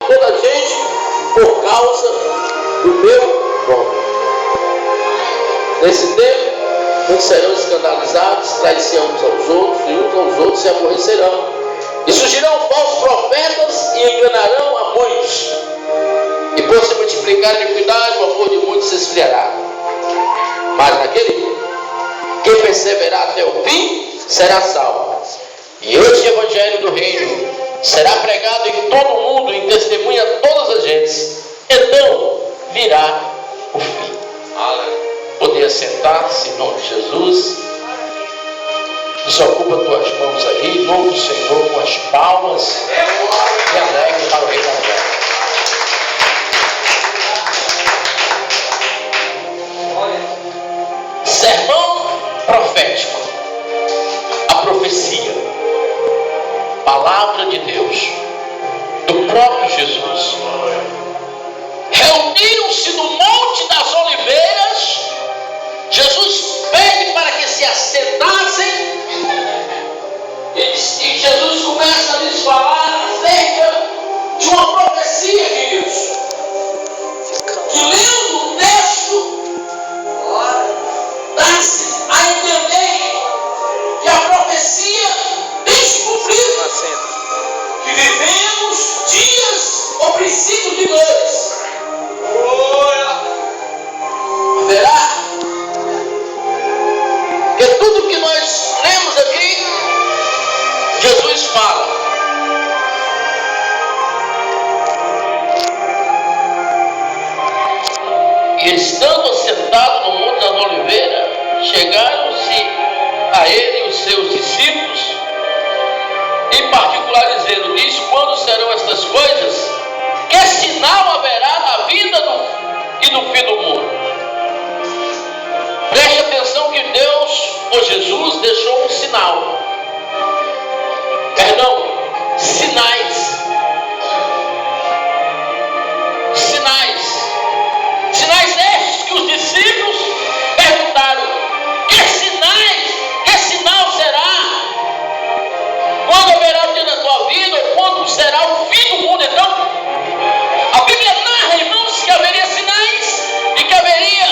toda a gente por causa do meu nome. Nesse tempo, muitos serão escandalizados, trair-se uns aos outros, e uns aos outros se aborrecerão. E surgirão falsos profetas e enganarão a muitos. E por se multiplicar a iniquidade, o amor de muitos se esfriará. Mas naquele dia, quem perseverar até o fim será salvo. E este evangelho do reino será pregado em todo o mundo, em testemunha a todas as gentes. Então virá o fim. Poder sentar-se em nome de Jesus. Desocupa tuas mãos aí, louva o Senhor com as palmas e alegre para o Rei da Glória. Sermão profético. A profecia, palavra de Deus, do próprio Jesus. Reuniram-se no Monte das Oliveiras. Jesus pede para que se assentassem. E Jesus começa a lhes falar acerca de uma profecia, queridos. Que lendo o texto, dá-se a entender que a profecia tem se cumprido. Que vivemos dias ou princípios de dores. Verá? Que tudo que nós lemos aqui, Jesus fala. E estando assentado no Monte das Oliveiras, chegaram-se a ele os seus discípulos, em particular dizendo: diz quando serão estas coisas, que sinal haverá na vida e no fim do mundo. Preste atenção que Deus, ou Jesus, deixou um sinal. Sinais. Sinais estes que os discípulos perguntaram: que sinal será? Quando haverá o dia da tua vida, ou quando será o fim do mundo? Então, a Bíblia narra, irmãos, que haveria sinais e que haveria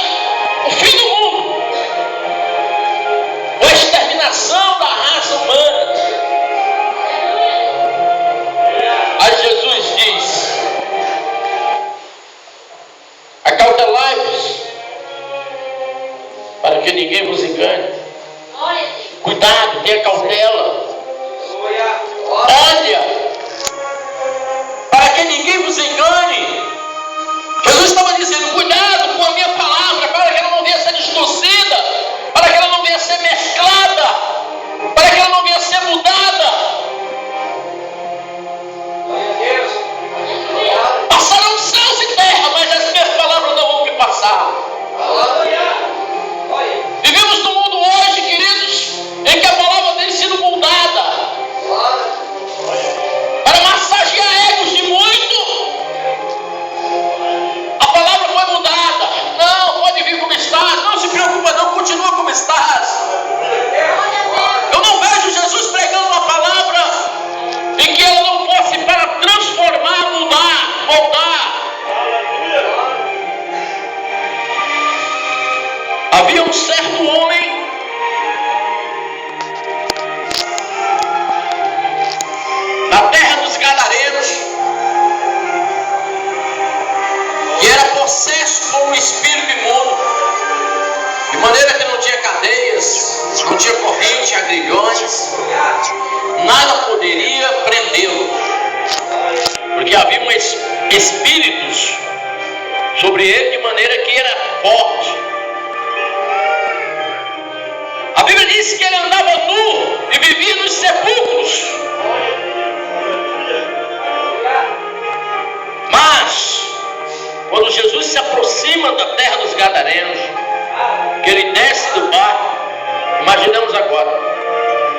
o fim do mundo, ou a exterminação da raça humana. Aí Jesus diz: acautelai-vos, para que ninguém vos engane. Cuidado, tenha cautela. Olha, para que ninguém vos engane. Jesus estava dizendo: cuidado com a minha palavra, para que ela não venha ser distorcida, para que ela não venha ser mesclada, para que ela não venha ser mudada. Passarão céus e terra, mas as minhas palavras não vão me passar. Vivemos num mundo hoje, queridos, em que a palavra tem sido mudada para massagear egos de muito. A palavra foi mudada. Não, pode vir como estás. Não se preocupa não, continua como estás. Eu não vejo Jesus pregando uma palavra em que ela não fosse para transformar, mudar, moldar. Havia um certo homem na terra dos Gadarenos que era possesso por um espírito imundo, de maneira que não tinha cadeias, não tinha corrente, agrilhões, nada poderia prendê-lo, porque havia espíritos sobre ele, de maneira que era forte. A Bíblia diz que ele andava nu e vivia nos sepulcros. Mas, quando Jesus se aproxima da terra dos Gadarenos, que ele desce do barco, imaginamos agora,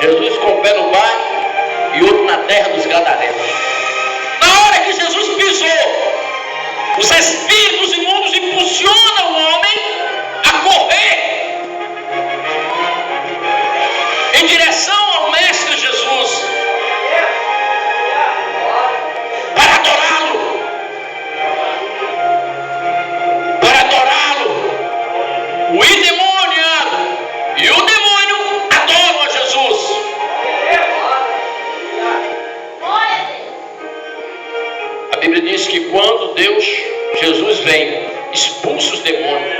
Jesus com o pé no barco e outro na terra dos Gadarenos. Na hora que Jesus pisou, os espíritos imundos impulsionam o homem a correr em direção ao Mestre Jesus para adorá-lo. Bíblia diz que quando Jesus vem, expulsa os demônios.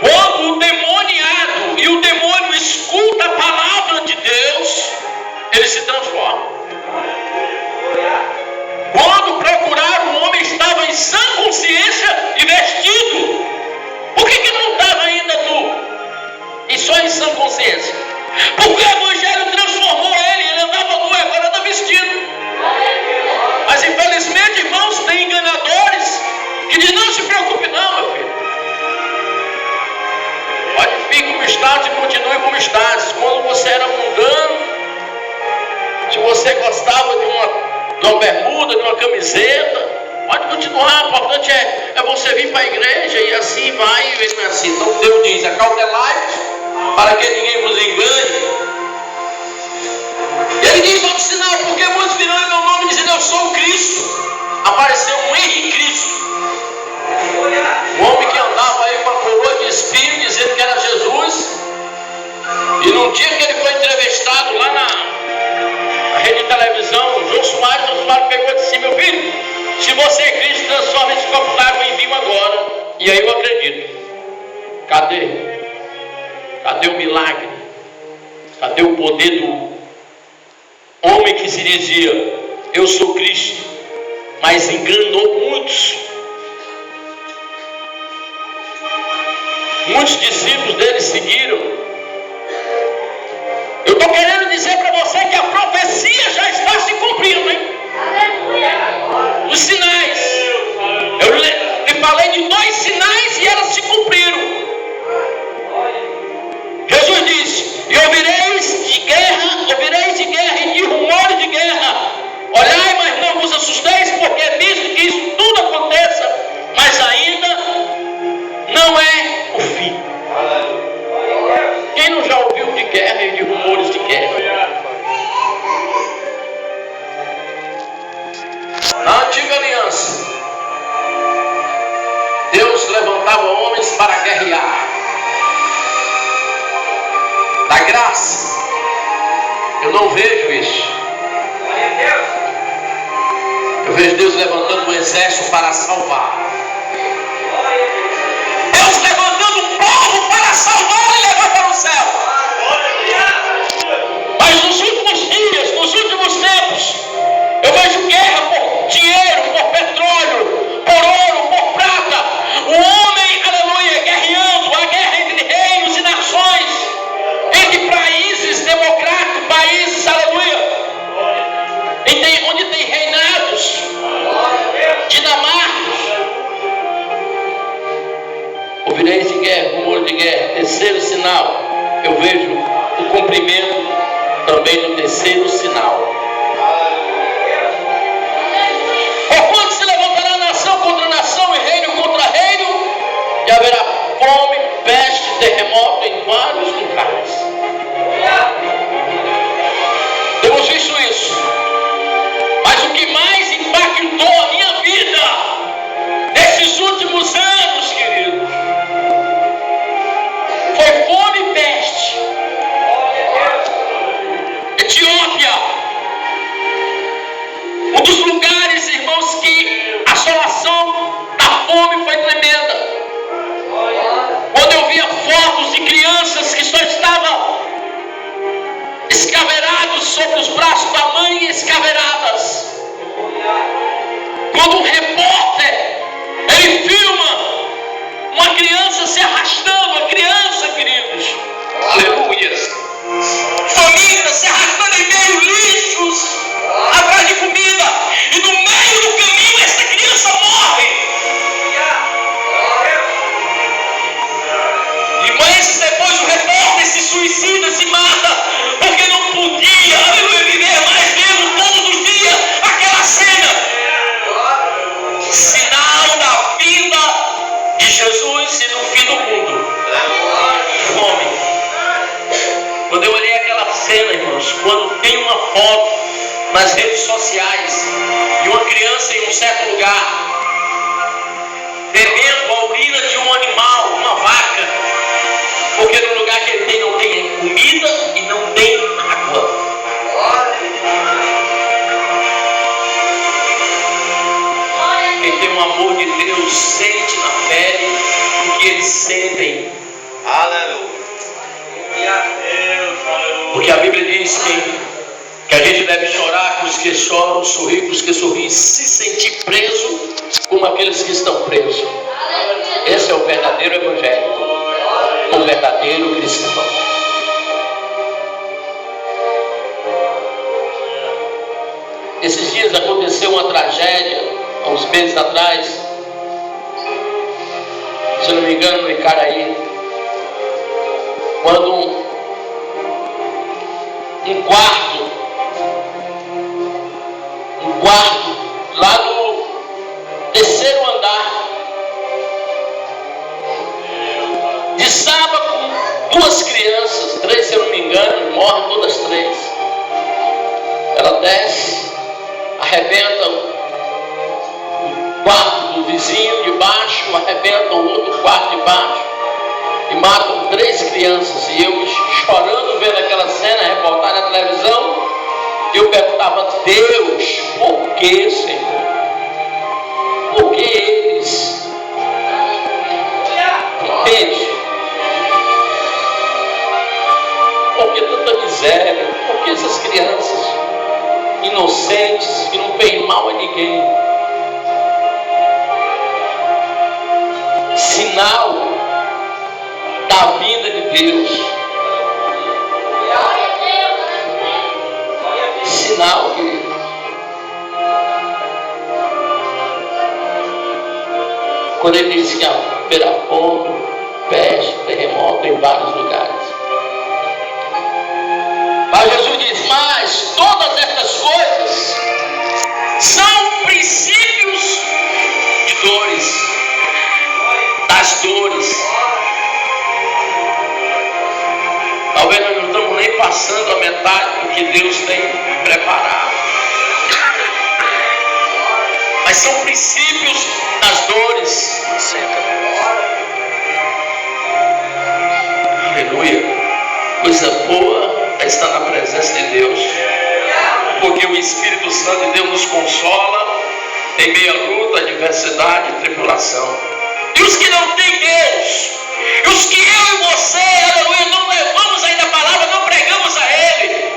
Quando o demoniado e o demônio escuta a palavra de Deus, ele se transforma. Quando procuraram, o homem estava em sã consciência e vestido. Por que não estava ainda nu e só em sã consciência? Porque o Evangelho transformou ele. Ele andava nu, agora anda vestido. Mas infelizmente, irmãos, tem enganadores que dizem: não se preocupe não, meu filho. Pode vir como estás e continue como estás. Quando você era mundano, se você gostava de uma bermuda, de uma camiseta, pode continuar. O importante é você vir para a igreja e assim vai e vem assim. Então Deus diz: acautelai-vos para que ninguém vos engane. E ele diz outro sinal: porque muitos virão em meu nome dizendo eu sou o Cristo. Apareceu um Henrique Cristo, um homem que andava aí com a coroa de espinho dizendo que era Jesus. E num dia que ele foi entrevistado lá na rede de televisão, Jô Soares pegou e disse: meu filho, se você é Cristo, transforma esse copo d'água em vinho agora. E aí eu acredito. Cadê o milagre? Cadê o poder do homem que se dizia eu sou Cristo, mas enganou muitos? Muitos discípulos dele seguiram. Eu estou querendo dizer para você que a profecia já está se cumprindo, hein? Os sinais. Eu lhe falei de 2 sinais e elas se cumpriram. Jesus disse: e ouvireis de guerra e de rumores de guerra. Olhai, mas não vos assusteis, porque é visto que isso tudo aconteça, mas ainda não é o fim. Quem não já ouviu de guerra e de rumores de guerra? Na antiga aliança, Deus levantava homens para guerrear. Da graça, eu não vejo isso. Eu vejo Deus levantando um exército para salvar. Deus levantando um povo para salvar e levar para o céu. Mas nos últimos dias, nos últimos tempos, eu vejo guerra por dinheiro, por petróleo, por ouro, por prata. O homem, aleluia, guerreando, a guerra entre reinos e nações, entre países democráticos, países, aleluia, onde tem reinados, dinamarcas. Ouvireis de guerra, rumor de guerra. Terceiro sinal, eu vejo o cumprimento também do terceiro sinal. Porquanto se levantará nação contra nação e reino contra reino, e haverá fome, peste, terremoto em vários lugares. Temos visto isso. Mas o que mais impactou a minha vida nesses últimos anos, queridos, foi fome e peste. Etiópia, um dos lugares, irmãos, que a assolação da fome foi tremenda. Quando eu via fotos de crianças que só estavam escaveirados sobre os braços da mãe, escaveiradas. Quando um repórter, ele filma uma criança se arrastando, a criança, queridos, aleluia, família se arrastando em meio lixos, atrás de comida, e no meio do caminho essa criança morre. E meses depois o repórter se suicida, se mata, porque não podia, aleluia, viver mais vendo todos os dias aquela cena. Sinal da vinda de Jesus e do fim do mundo. Fome. Quando eu olhei aquela cena, irmãos, quando tem uma foto nas redes sociais de uma criança em um certo lugar bebendo a urina de um animal, uma vaca, porque no lugar que ele tem não tem comida e não tem água. de Deus sente na pele o que eles sentem. Aleluia. Porque a Bíblia diz que a gente deve chorar com os que choram, sorrir com os que sorriem, se sentir preso como aqueles que estão presos. Esse é o verdadeiro evangelho, o verdadeiro cristão. Esses dias aconteceu uma tragédia, há uns meses atrás, se não me engano, no Icaraí, quando um quarto lá no terceiro andar desaba com duas crianças, 3 se eu não me engano, morrem todas 3. Ela desce, arrebenta o quarto do vizinho de baixo, arrebenta o outro quarto de baixo e matam 3 crianças. E eu chorando vendo aquela cena, reportagem na televisão, eu perguntava: Deus, por que, Senhor? Por que eles? Entende? Por que tanta miséria? Por que essas crianças inocentes que não fez mal a ninguém? Sinal da vinda de Deus. Sinal, querido. Quando ele disse que haverá fome, peste, terremoto em vários lugares. Mas Jesus diz: mas todas estas coisas são princípios de dores, das dores. Talvez nós não estamos nem passando a metade do que Deus tem preparado. Mas são princípios das dores. Aleluia. Coisa boa é estar na presença de Deus. Porque o Espírito Santo de Deus nos consola em meio à luta, adversidade e tribulação. E os que não têm Deus, e os que eu e você, aleluia, não levamos ainda a palavra, não pregamos a Ele.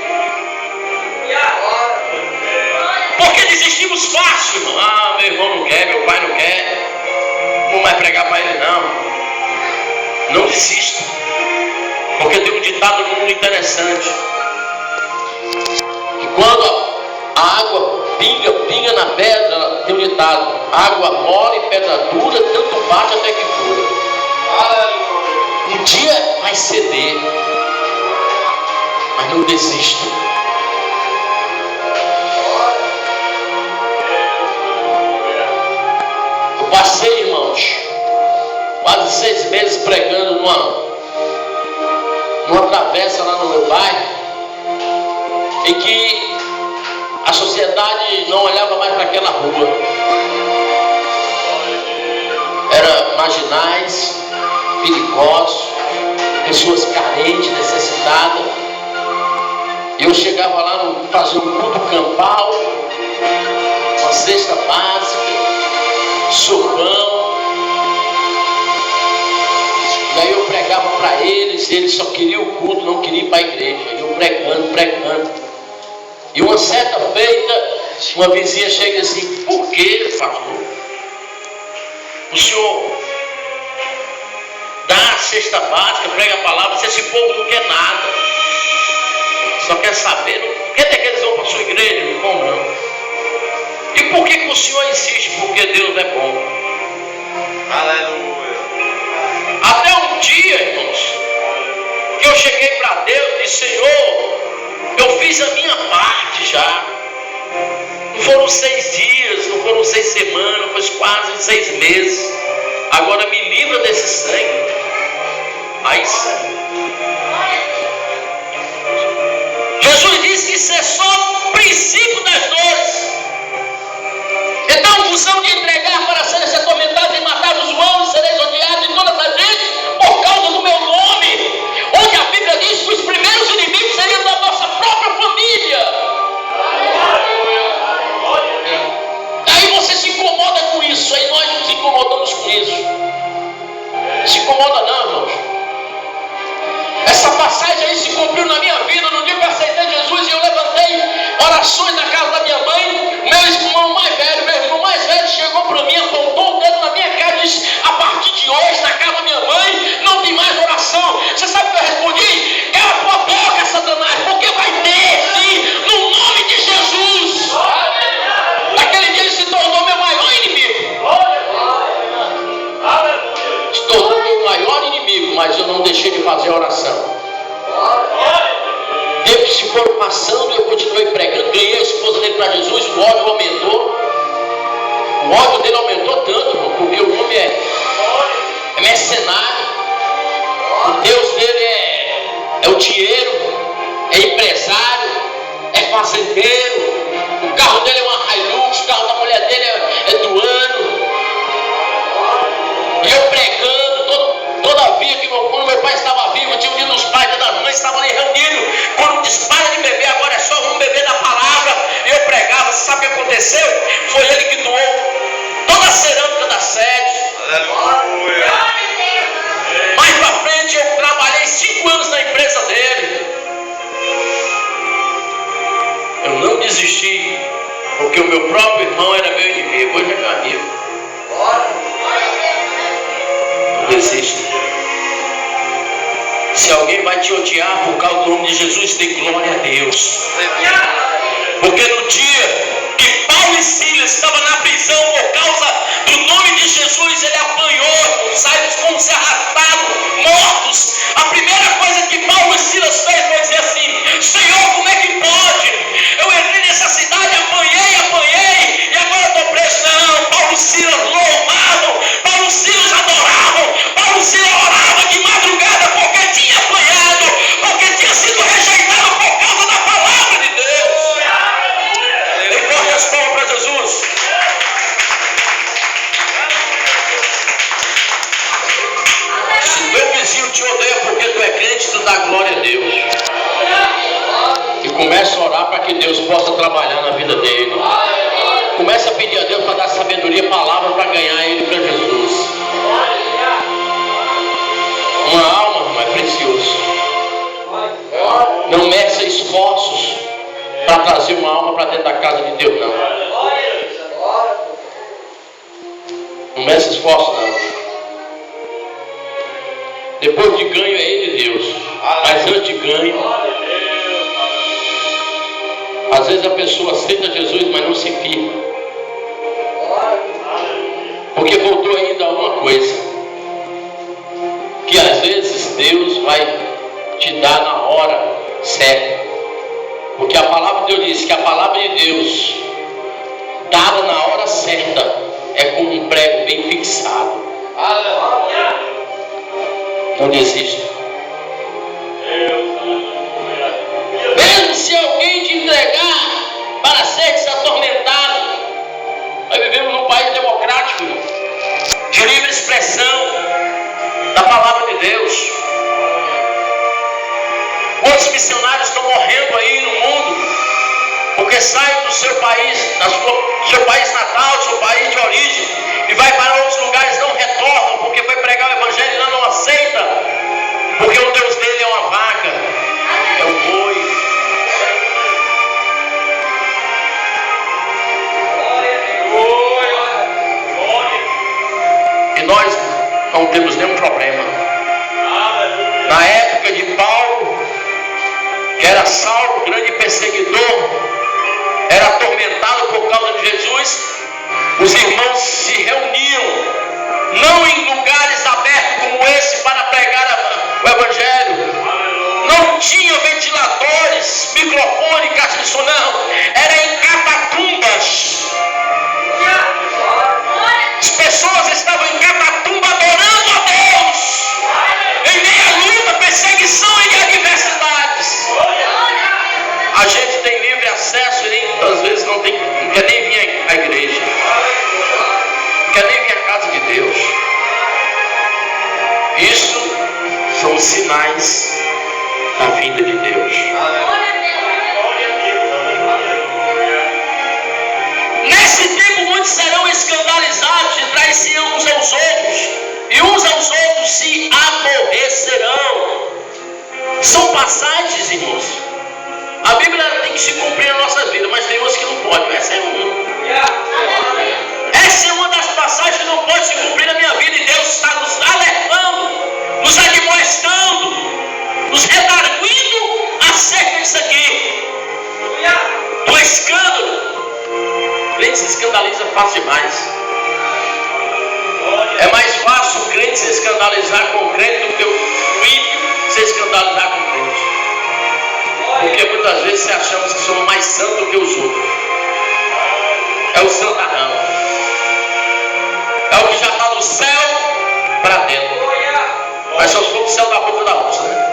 Porque desistimos fácil, irmão. Ah, meu irmão não quer, meu pai não quer, não vou mais pregar para ele, não. Não desista. Porque tem um ditado no mundo interessante, que quando a água pinga na pedra, tem um ditado: água mole e pedra dura, tanto bate até que fura. Um dia vai ceder, mas não desista. Eu passei, irmãos, quase 6 meses pregando numa travessa lá no meu bairro, em que a sociedade não olhava mais para aquela rua. Era marginais, perigosos, pessoas carentes, necessitadas. Eu chegava lá, fazia um culto campal, uma cesta básica, sopão. E aí eu pregava para eles, e eles só queriam o culto, não queriam ir para a igreja. E eu pregando. E uma certa feita, uma vizinha chega assim: por que, pastor? O senhor dá a cesta básica, prega a palavra, se esse povo não quer nada, só quer saber, quer dizer que eles vão para a sua igreja? Não vão, não. E por que o senhor insiste? Porque Deus é bom. Aleluia. Até um dia, irmãos, que eu cheguei para Deus e disse: Senhor, eu fiz a minha parte já. Não foram 6 dias, não foram 6 semanas, foi quase 6 meses. Agora me livra desse sangue. Aí sangue. Jesus disse que isso é só o princípio das dores. Então, a função de entregar para serem atormentados e matar os vãos, sereis odiados de todas as vezes por causa do meu nome. Onde a Bíblia diz que os primeiros inimigos seriam da nossa própria família. Aí você se incomoda com isso, aí nós nos incomoda não, irmãos. Essa passagem aí se cumpriu na minha vida. No dia que eu aceitei Jesus e eu levantei orações na casa da minha mãe, meu irmão mais velho chegou para mim, apontou o dedo na minha cara e disse: a partir de hoje, na casa da minha mãe, não tem mais oração. Você sabe o que eu respondi? É a tua boca, Satanás, porque vai ter, sim, no nome de Jesus. Naquele dia ele se tornou meu maior inimigo. Se tornou meu maior inimigo, mas eu não deixei de fazer a oração. Tempos se foram passando e eu continuei pregando, ganhei a esposa dele para Jesus, o ódio aumentou. O ódio dele aumentou tanto, irmão, porque o homem é mercenário. O Deus dele é o dinheiro, é empresário, é fazendeiro. O carro dele é uma Hilux, o carro da mulher dele é do ano. E eu pregando, todavia que quando meu pai estava vivo, tinha um dia dos pais, dia das mães, estavam ali reunidos. Quando disse: para de beber, agora é só um beber da palavra. E eu pregava. Você sabe o que aconteceu? Foi ele que doou toda a cerâmica da sede. Aleluia. Mais pra frente eu trabalhei 5 anos na empresa dele. Eu não desisti, porque o meu próprio irmão era meu inimigo. Hoje é meu amigo. Não desista. Se alguém vai te odiar por causa do nome de Jesus, dê glória a Deus. Porque no dia que Paulo e Silas estavam na prisão por causa do nome de Jesus, ele apanhou, saiu como se arrastaram, mortos. A primeira coisa que Paulo e Silas fez foi dizer assim: Senhor, como é que pode? Eu entrei nessa cidade, apanhei, e agora estou preso. Não, Paulo e Silas louvavam, Paulo e Silas adoravam, Paulo e Silas oravam de madrugada, porque tinha apanhado, porque tinha sido rejeitado por causa da palavra de Deus. Depois as palmas para Jesus. Se o teu vizinho te odeia porque tu é crente, tu dá glória a Deus. E começa a orar para que Deus possa trabalhar na vida dele. Começa a pedir a Deus para dar sabedoria, palavra para ganhar ele para Jesus. Uma alma, irmão, é precioso. Não meça esforços para trazer uma alma para dentro da casa de Deus, não. Não meça esforço, não. Depois de ganho é ele, Deus. Mas antes de ganho, às vezes a pessoa aceita Jesus, mas não se firma. Porque voltou ainda uma coisa, que às vezes Deus vai te dar na hora certa. Porque a palavra de Deus diz que a palavra de Deus dada na hora certa é como um prego bem fixado. Não desista. Mesmo se alguém te entregar para ser atormentado, nós vivemos num país democrático, de livre expressão da palavra de Deus. Quantos missionários estão morrendo aí no mundo porque saem do seu país, do seu país natal, do seu país de origem, e vai para outros lugares, não retornam porque foi pregar o evangelho e não aceita, porque o Deus dele é uma vaca, é um boi. E nós não temos nenhum problema. Na época de Paulo, que era Saulo, grande perseguidor, era atormentado por causa de Jesus, os irmãos se reuniam, não em lugares abertos como esse para pregar o evangelho. Não tinha ventiladores, microfone, caixa de som, não. Era em catacumbas. As pessoas estavam em catatumba adorando a Deus, em meio à luta, perseguição e adversidades. A gente tem livre acesso e nem, às vezes não quer nem vir à igreja, não quer nem vir à casa de Deus. Isso são os sinais da vinda de Deus. Nesse tempo muitos serão escandalizados e trairão uns aos outros, e uns aos outros se fácil demais. É mais fácil o crente se escandalizar com o crente do que o ímpio se escandalizar com o crente. Porque muitas vezes achamos que somos mais santos do que os outros. É o santarrão. É o que já está no céu para dentro. Mas só se for do céu da boca da onça, né?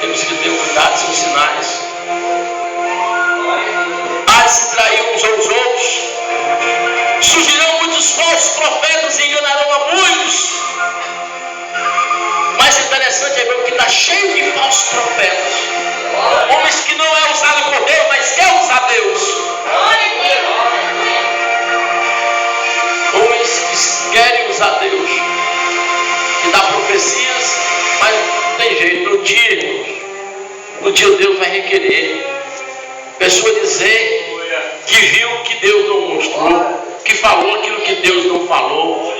Temos que ter cuidado, são sinais. Há de se trair uns aos outros. Surgirão muitos falsos profetas e enganarão a muitos. Mais interessante é ver que está cheio de falsos profetas. Homens que não é usado por Deus, mas quer usar Deus. Homens que querem usar Deus. Que dá profecias, mas não tem jeito. No dia Deus vai requerer. Pessoa dizer que viu o que Deus não mostrou, que falou aquilo que Deus não falou.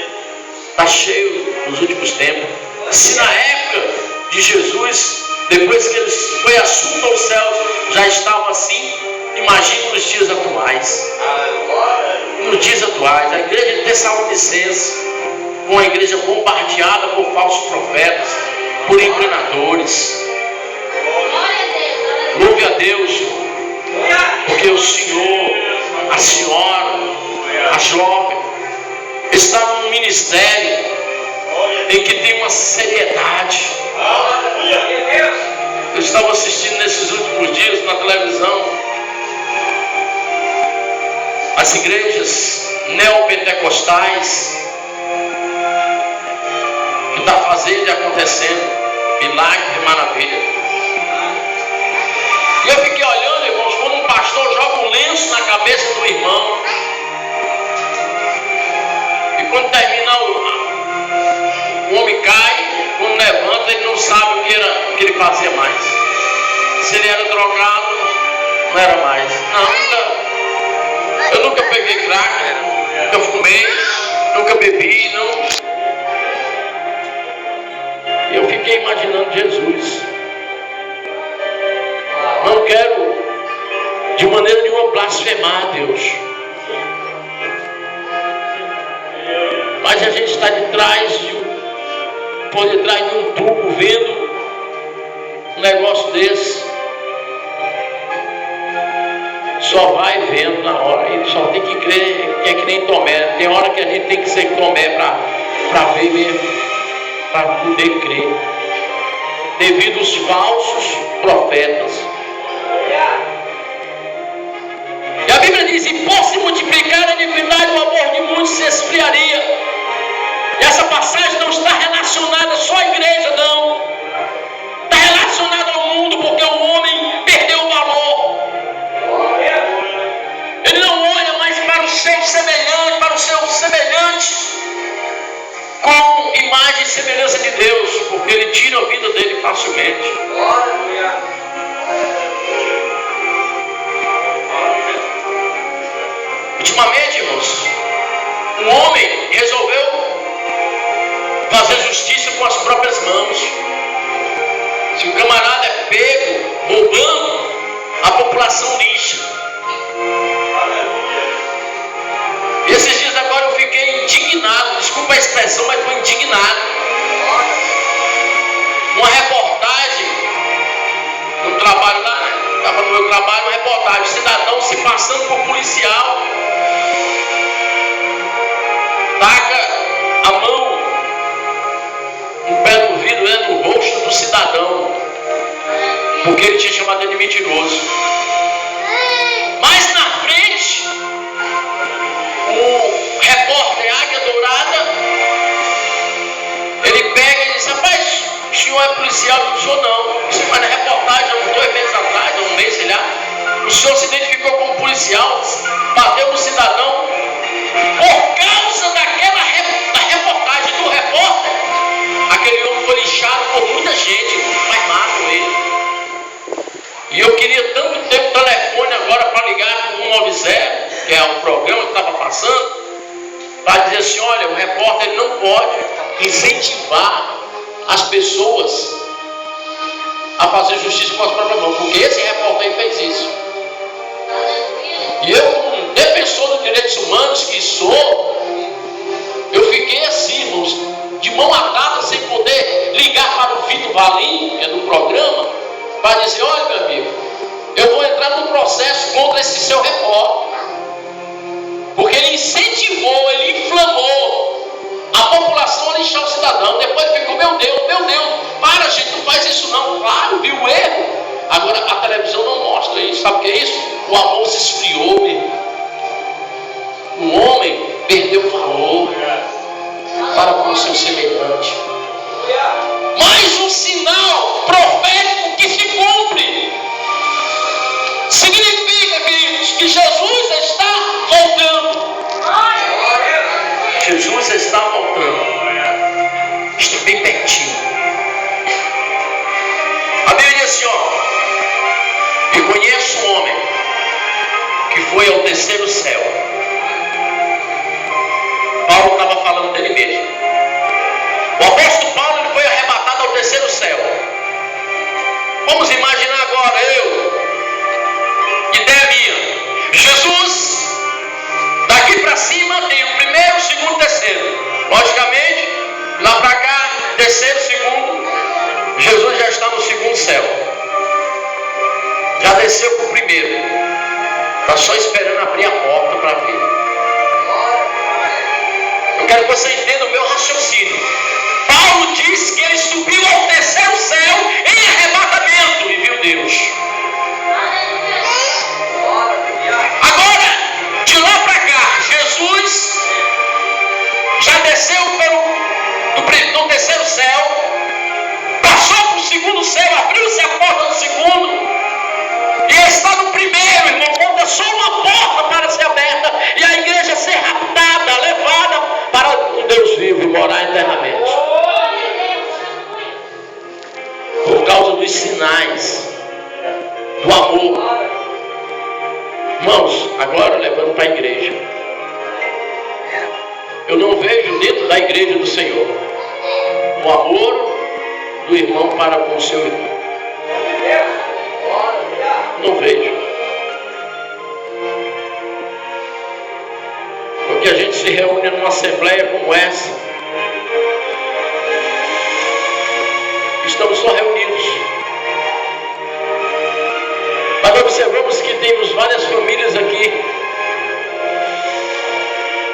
Está cheio nos últimos tempos. Se na época de Jesus, depois que ele foi assunto aos céus, já estava assim, imagine nos dias atuais. Nos dias atuais, a igreja de Tessalonicenses, uma igreja bombardeada por falsos profetas, por enganadores. Louve a Deus, porque o Senhor, a senhora, a jovem, está num ministério em que tem uma seriedade. Eu estava assistindo nesses últimos dias na televisão as igrejas neopentecostais que está fazendo e acontecendo milagre e maravilha. E eu fiquei olhando, irmãos, quando um pastor joga um lenço na cabeça do irmão, e quando termina o homem cai, quando levanta ele não sabe o que ele fazia mais. Se ele era drogado, não era mais. Eu nunca peguei crack, nunca fumei, nunca bebi, não. Eu fiquei imaginando Jesus. Não quero de maneira nenhuma blasfemar a Deus, mas a gente está por detrás de um tubo vendo um negócio desse. Só vai vendo na hora, e só tem que crer, que é que nem Tomé. Tem hora que a gente tem que ser Tomé para ver mesmo, para poder crer, devido aos falsos profetas. E a Bíblia diz: e por se multiplicar a iniquidade, o amor de muitos se esfriaria. E essa passagem não está relacionada só à igreja, não. Está relacionada ao mundo, porque o homem perdeu o valor. Ele não olha mais para o seu semelhante com imagem e semelhança de Deus, porque ele tira a vida dele facilmente. Ultimamente, irmãos, um homem resolveu fazer justiça com as próprias mãos. Se o camarada é pego roubando, a população lixa. E esses dias agora eu fiquei indignado, desculpa a expressão, mas foi indignado. Uma reportagem no trabalho lá, né? Estava no meu trabalho, uma reportagem, cidadão se passando por policial, taca a mão no pé do vidro, né, no rosto do cidadão, porque ele tinha chamado ele de mentiroso. Mas na frente, o repórter Águia Dourada, ele pega e diz: rapaz, o senhor é policial? Eu não sou, não. Isso foi na reportagem, uns 2 meses atrás, um mês, sei lá. O senhor se identificou como policial, bateu no cidadão. Por causa da reportagem do repórter, aquele homem foi lixado por muita gente, mas matam ele. E eu queria tanto ter um telefone agora para ligar para o 190, que é o programa que estava passando, para dizer assim: olha, o repórter ele não pode incentivar as pessoas a fazer justiça com as próprias mãos, porque esse repórter aí fez isso. E E eu, como defensor dos direitos humanos que sou, eu fiquei assim, irmãos, de mão atada, sem poder ligar para o Vitor Valim, que é do programa, para dizer: olha, meu amigo, eu vou entrar no processo contra esse seu repórter, porque ele incentivou, ele inflamou a população a lixar o cidadão. Depois ele ficou: meu Deus, para, gente, não faz isso não. Claro, viu o erro. Agora a televisão não mostra isso. Sabe o que é isso? O amor se esfriou, meu irmão. O homem perdeu valor para com o seu semelhante. Mais um sinal profético que se cumpre. Significa, queridos, que Jesus está voltando. Jesus está voltando. Está bem pertinho. A Bíblia diz assim, ó: e conheço um homem que foi ao terceiro céu. Paulo estava falando dele mesmo. O apóstolo Paulo, ele foi arrebatado ao terceiro céu. Vamos imaginar agora ideia minha. Jesus, daqui para cima tem o primeiro, o segundo, o terceiro. Logicamente, lá para cá, terceiro, segundo. Jesus já está no segundo céu. Já desceu para o primeiro. Está só esperando abrir a porta para ver. Eu quero que você entenda o meu raciocínio. Paulo diz que ele subiu ao terceiro céu em arrebatamento e viu Deus. Agora, de lá para cá, Jesus já desceu do terceiro céu, passou para o segundo céu, abriu-se a porta do segundo, e está no primeiro, irmão. Falta só uma porta para ser aberta e a igreja ser raptada, levada para o Deus vivo e morar eternamente. Por causa dos sinais do amor. Irmãos, agora levando para a igreja. Eu não vejo dentro da igreja do Senhor o amor do irmão para com o seu irmão. Não vejo. Porque a gente se reúne numa assembleia como essa. Estamos só reunidos. Mas observamos que temos várias famílias aqui.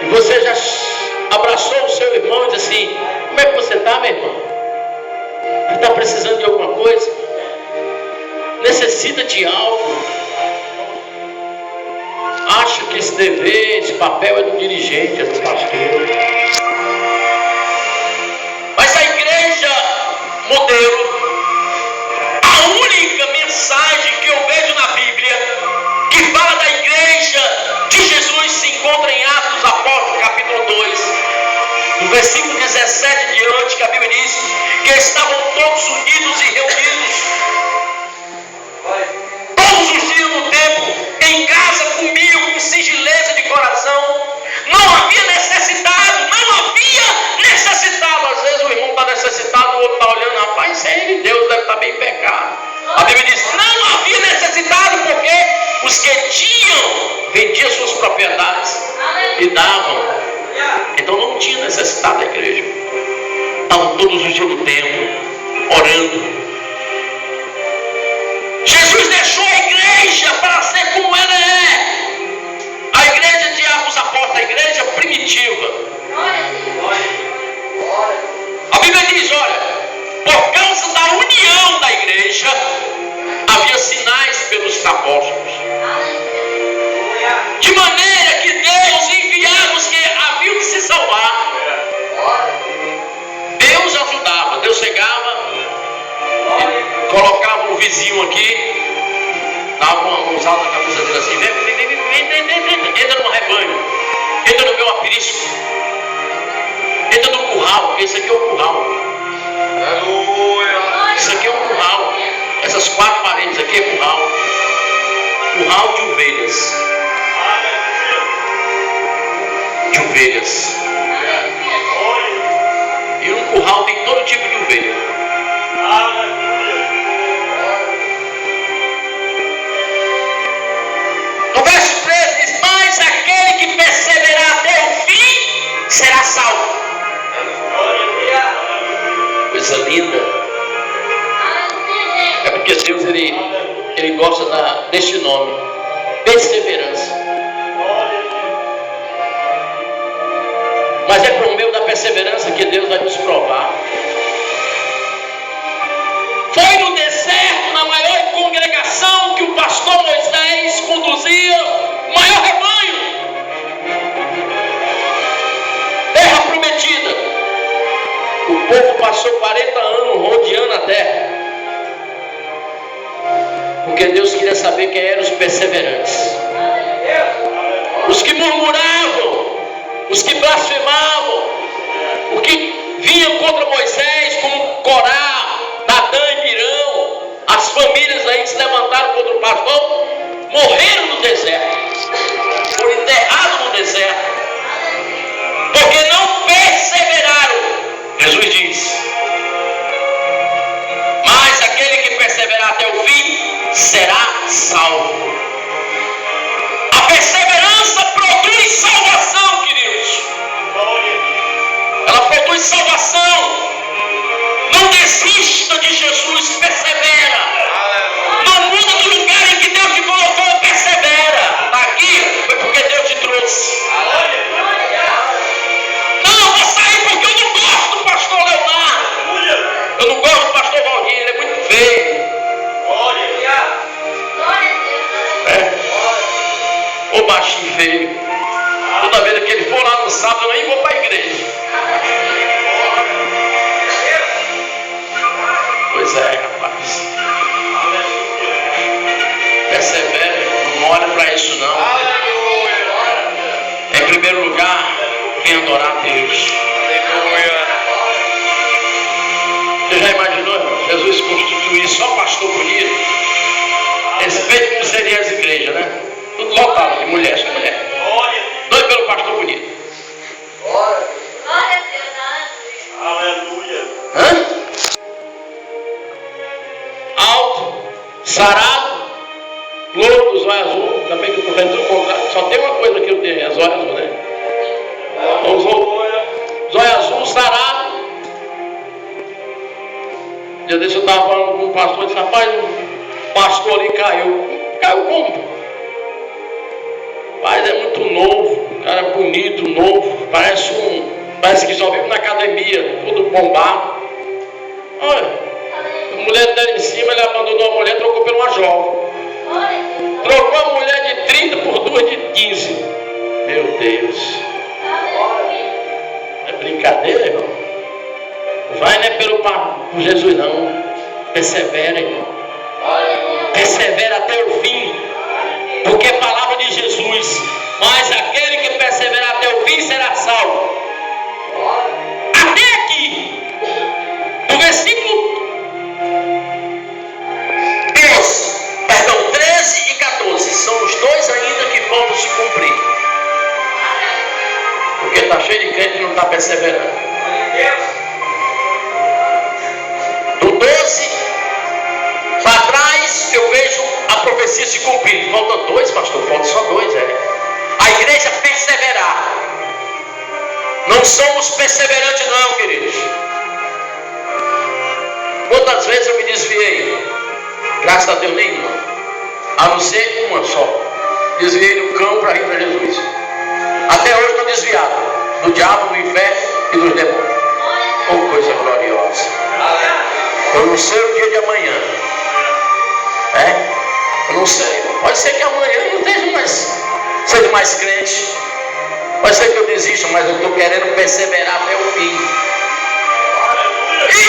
E você já abraçou o seu irmão e disse assim: como é que você está, meu irmão? Você está precisando de alguma coisa? Necessita de algo? Acha que esse dever, esse papel é do dirigente, é do pastor. Mas a igreja modelo, a única mensagem que eu vejo na Bíblia que fala da igreja de Jesus se encontra em Atos dos Apóstolos, capítulo 2, no versículo 17 em diante, que a Bíblia diz que estavam todos unidos e reunidos, todos os dias no templo, em casa, comiam com singeleza de coração. Não havia necessitado. Às vezes o irmão está necessitado, o outro está olhando: rapaz, isso aí Deus deve estar bem pecado. A Bíblia diz: não havia necessitado, porque os que tinham vendiam suas propriedades e davam. Então não tinha necessidade da igreja. Estavam todos os dias no templo, orando. Jesus deixou a igreja para ser como ela é. A igreja de Atos dos Apóstolos, a igreja primitiva. A Bíblia diz: olha, por causa da união da igreja, havia sinais pelos apóstolos. De maneira que Deus enviava os que haviam de se salvar. Deus ajudava, Deus chegava, colocava o vizinho aqui, dava uma mãozada na cabeça dele assim: vem, entra no rebanho, entra no meu aprisco, entra no curral, porque esse aqui é o curral. Isso aqui é um curral. Essas 4 paredes aqui é curral. Curral de ovelhas. De ovelhas. E um curral tem todo tipo de ovelha. No verso 13 diz: gosta deste nome, perseverança. Mas é por meio da perseverança que Deus vai nos provar. Foi no deserto, na maior congregação, que o pastor Moisés conduzia o maior rebanho. Terra prometida. O povo passou 40 anos rodeando a terra. Porque Deus queria saber quem eram os perseverantes. Os que murmuravam, os que blasfemavam, os que vinham contra Moisés, como Corá, Datã e Mirão, as famílias aí que se levantaram contra o pastor, morreram no deserto, foram enterrados no deserto, porque não perseveraram. Jesus diz: mas aquele que perseverar até o fim será salvo. A perseverança produz salvação, queridos. Ela produz salvação. Não desista de Jesus, persevera. Não muda do lugar em que Deus te colocou, persevera. Está aqui, foi porque Deus te trouxe. Não, vou sair porque eu não gosto do pastor Leonardo. Eu não gosto do pastor Valdir, ele é muito feio. O baixinho feio. Toda vez que ele for lá no sábado, eu nem vou para a igreja. Pois é, rapaz. Persevere, não olha para isso não. Em primeiro lugar, vem adorar a Deus. Você já imaginou, irmão? Jesus constituir só pastor bonito? Respeito como seria as igrejas, né? Tudo lotado de mulher, só mulher. Doido pelo pastor bonito. Glória a Deus, aleluia. Hã? Alto, sarado, louro dos olhos azul. Também que eu estou vendo tudo contrário. Só tem uma coisa que eu tenho, as olhos azul, né? Os olhos azul, sarado. Um dia desse eu estava falando com um pastor e disse: rapaz, o pastor ali caiu. Caiu como? Mas é muito novo, cara bonito, novo, parece que só vive na academia, tudo bombado. Olha, a mulher dela em cima, ele abandonou a mulher, trocou por uma jovem. Trocou a mulher de 30 por duas de 15. Meu Deus. É brincadeira, irmão. Vai não é por Jesus não. Persevera, irmão. Persevera até o fim. Porque a palavra de Jesus: mas aquele que perseverar até o fim será salvo. Até aqui, no versículo 13 e 14, são os dois ainda que faltam se cumprir. Porque está cheio de crente que não está perseverando. Do 12 para trás, eu vejo a profecia se cumprir. Falta dois, pastor, falta só dois, a igreja perseverar. Não somos perseverantes não, queridos. Quantas vezes eu me desviei? Graças a Deus nenhuma. A não ser uma só. Desviei do cão para ir para Jesus. Até hoje estou desviado do diabo, do inferno e dos demônios. Oh, coisa gloriosa. Eu não sei o dia de amanhã. Eu não sei. Pode ser que amanhã eu não seja mais crente. Pode ser que eu desista, mas eu estou querendo perseverar até o fim.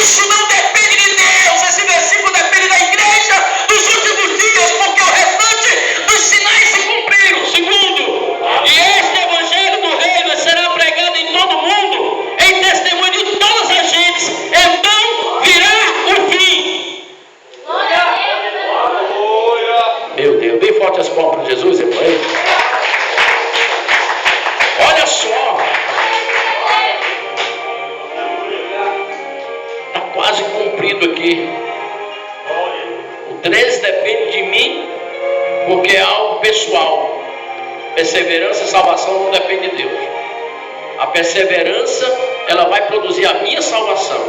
Isso não depende de Deus. Esse versículo depende da igreja dos últimos dias, porque o restante dos sinais se cumpriram. Segundo, e este evangelho do reino será pregado em todo o mundo, em testemunho de todas as gentes. Então virá o fim. Meu Deus, bem forte as palmas para Jesus, irmão. Olha só, está quase cumprido aqui. O 13 depende de mim, porque é algo pessoal. Perseverança e salvação não depende de Deus. A perseverança, ela vai produzir a minha salvação.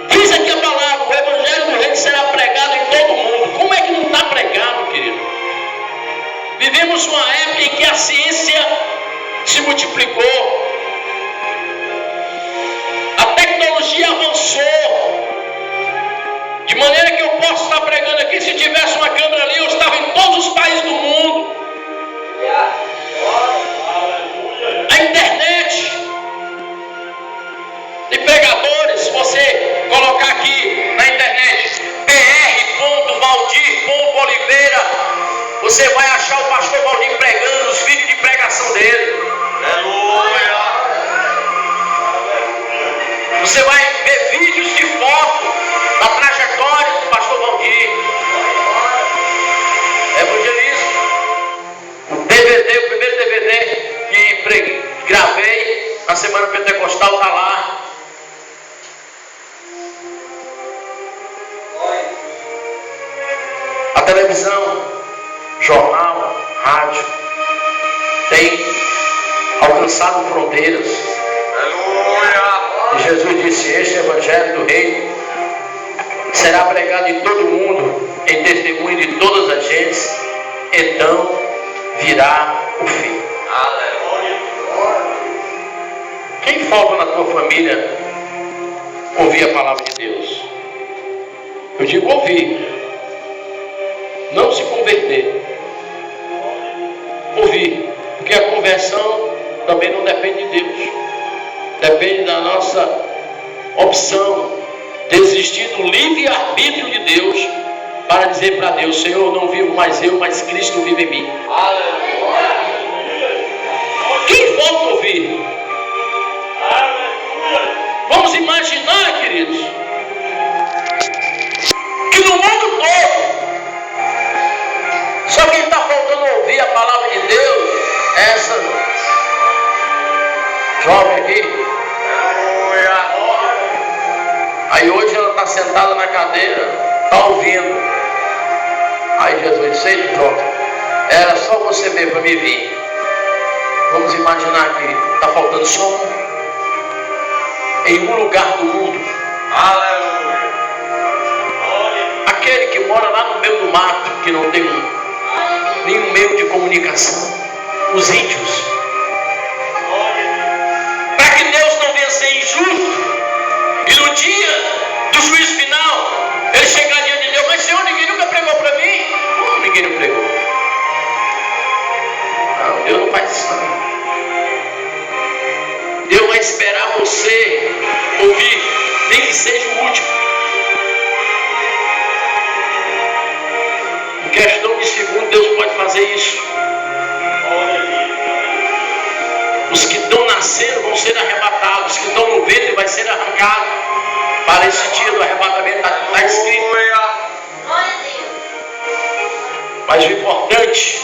Diz aqui a palavra, o evangelho do reino será pregado em todo o mundo. Como é que não está pregado, querido? Vivemos uma época em que a ciência se multiplicou. A tecnologia avançou. De maneira que eu posso estar pregando aqui, se tivesse uma câmera ali, eu estava em todos os países do mundo. A internet. De pregadores, se você colocar aqui na internet pr.valdir.oliveira, você vai achar o pastor Valdir pregando os vídeos de pregação dele. Aleluia. Você vai ver vídeos de foto da trajetória do pastor Valdir. Evangelismo. O primeiro DVD que gravei na semana pentecostal está lá. A televisão, jornal, rádio tem alcançado fronteiras. Aleluia. E Jesus disse: este evangelho do reino será pregado em todo o mundo, em testemunho de todas as gentes, então virá o fim. Aleluia. Quem falta na tua família ouvir a palavra de Deus? Eu digo ouvir, não se converter. Ouvir, porque a conversão também não depende de Deus, depende da nossa opção, desistir do livre-arbítrio de Deus para dizer para Deus: Senhor, não vivo mais eu, mas Cristo vive em mim. Aleluia. Quem volta a ouvir? Aleluia. Vamos imaginar, queridos, que no mundo todo só quem está faltando ouvir a palavra de Deus é essa jovem aqui. Aí hoje ela está sentada na cadeira, está ouvindo. Aí Jesus disse: ei, pronto, era só você ver para me vir. Vamos imaginar que está faltando só um em um lugar do mundo. Aleluia. Aquele que mora lá no meio do mato, que não tem nenhum meio de comunicação, os índios. Para que Deus não venha ser injusto e no dia do juízo final ele chegar diante de Deus: mas Senhor, ninguém nunca pregou para mim. Como ninguém não pregou? Não, Deus não faz isso não. Deus vai esperar você ouvir, nem que seja o último. Em questão de segundo, Deus pode fazer isso. Os que estão nascendo vão ser arrebatados, os que estão no ventre vai ser arrancado. Para esse dia do arrebatamento está escrito. Mas o importante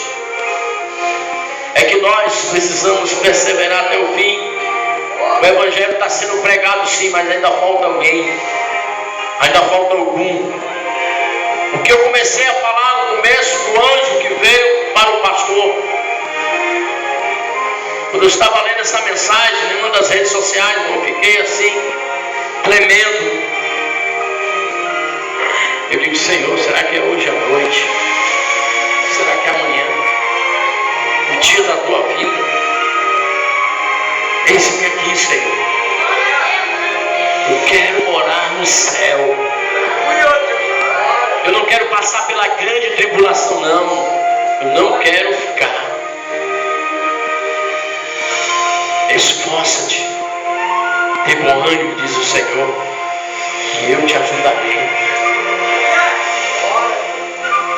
é que nós precisamos perseverar até o fim. O evangelho está sendo pregado sim, mas ainda falta alguém, ainda falta algum. O que eu comecei a falar no começo do anjo que veio para o pastor, quando eu estava lendo essa mensagem em uma das redes sociais, eu fiquei assim, tremendo. Eu digo: Senhor, será que é hoje à noite? Será que é amanhã? O dia da tua vida? Eis-me aqui, Senhor. Eu quero morar no céu. Eu não quero passar pela grande tribulação, não. Eu não quero ficar. Esforça-te, tem bom ânimo, diz o Senhor, e eu te ajudarei.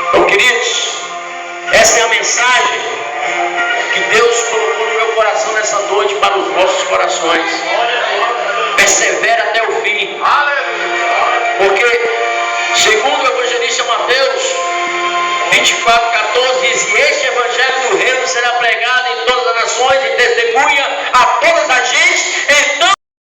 Então, queridos, essa é a mensagem que Deus colocou no meu coração nessa noite para os vossos corações. Persevera até o fim, porque segundo o evangelista Mateus 24:14 diz: e este evangelho do reino será pregado